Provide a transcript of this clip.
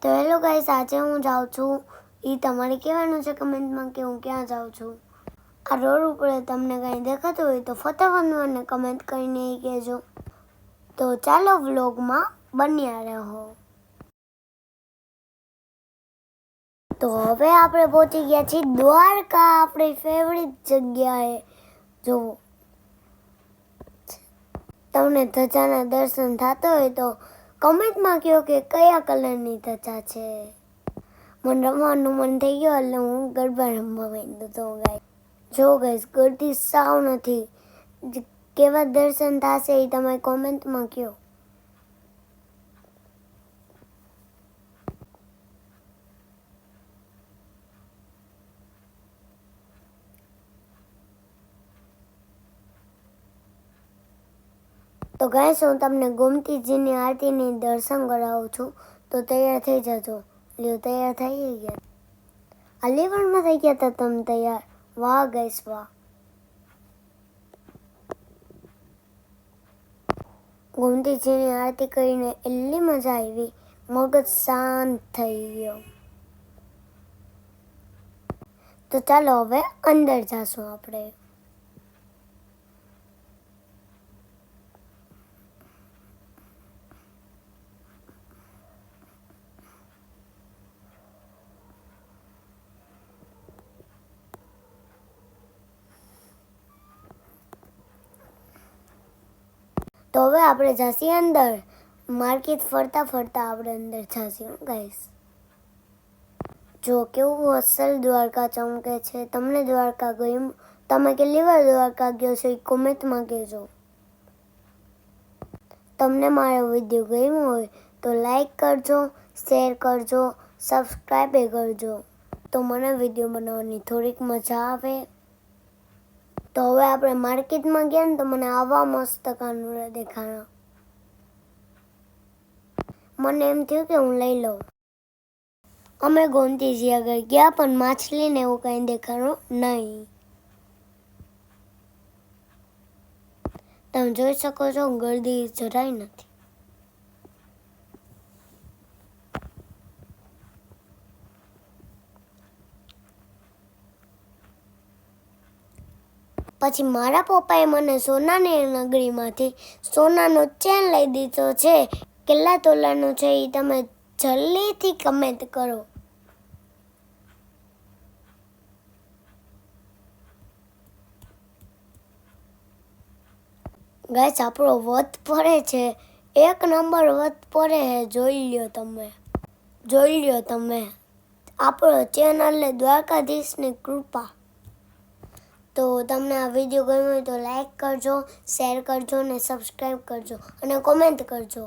તો hello guys, આજે હું જાઉં છું. એ તમારે કહેવાનું છે કમેન્ટમાં કે હું ક્યાં જાઉં છું. આ રોડ ઉપર તમને કંઈ દેખાતું હોય તો ફટાફટ મને કમેન્ટ કરીને કહેજો. તો ચાલો વ્લોગમાં બન્યા રહો. તો હવે આપણે પહોંચી ગયા છીએ દ્વારકા, આપણી ફેવરિટ જગ્યાએ. જો તમને ધજાના દર્શન થતા હોય તો કમેન્ટમાં કહો કે કયા કલરની ધજા છે. મને રમવાનું મન થઈ ગયો એટલે હું ગરબા રમવા માંડ્યો તો ગાઈસ. જો ગાઈસ, ગળતી સાવ નથી. કેવા દર્શન થશે એ તમે કોમેન્ટમાં કહો. તો ગાઈસ, હું તમને ગોમતીજીની આરતીની દર્શન કરાવું છું. તો તૈયાર થઈ જજો. લ્યો, તૈયાર થઈ ગયા. આ લેવણમાં થઈ ગયા હતા તમે તૈયાર. વાહ ગાઈસ વાહ. ગોમતીજીની આરતી કરીને એટલી મજા આવી, મગજ શાંત થઈ ગયો. તો ચાલો હવે અંદર જાશું આપણે. તો હવે આપણે જાસી અંદર. માર્કેટ ફરતા ફરતા આપણે અંદર જાસી ગાઈસ. જો કેવું અસલ દ્વારકા ચમકે છે. તમને દ્વારકા ગયું? તમે કેટલી વાર દ્વારકા ગયો છો એ કોમેન્ટમાં કહેજો. તમને મારો વિડીયો ગમ્યો હોય તો લાઈક કરજો, શેર કરજો, સબસ્ક્રાઈબ કરજો. તો મને વિડીયો બનાવવાની થોડીક મજા આવે. તો હવે આપણે માર્કેટમાં ગયા ને તો મને આવા મસ્ત કાનુડા દેખાણા. મને એમ થયું કે હું લઈ લઉં. અમે ગોમતીજી આગળ ગયા પણ માછલીને એવું કંઈ દેખાણું નહીં. તમે જોઈ શકો છો, ગળદી જરાય નથી. પછી મારા પપ્પાએ મને સોનાની નગરીમાંથી સોનાનો ચેન લઈ દીધો છે. કેટલા તોલાનું છે એ તમે જલ્દીથી કમેન્ટ કરો. ગાઈસ, આપણો વધ પડે છે. એક નંબર વધ પડે છે. જોઈ લ્યો તમે. આપણો ચેનલ દ્વારકાધીશની કૃપા. તો તમને આ વિડીયો ગમ્યો હોય તો લાઈક કરજો, શેર કરજો ને સબસ્ક્રાઈબ કરજો અને કોમેન્ટ કરજો.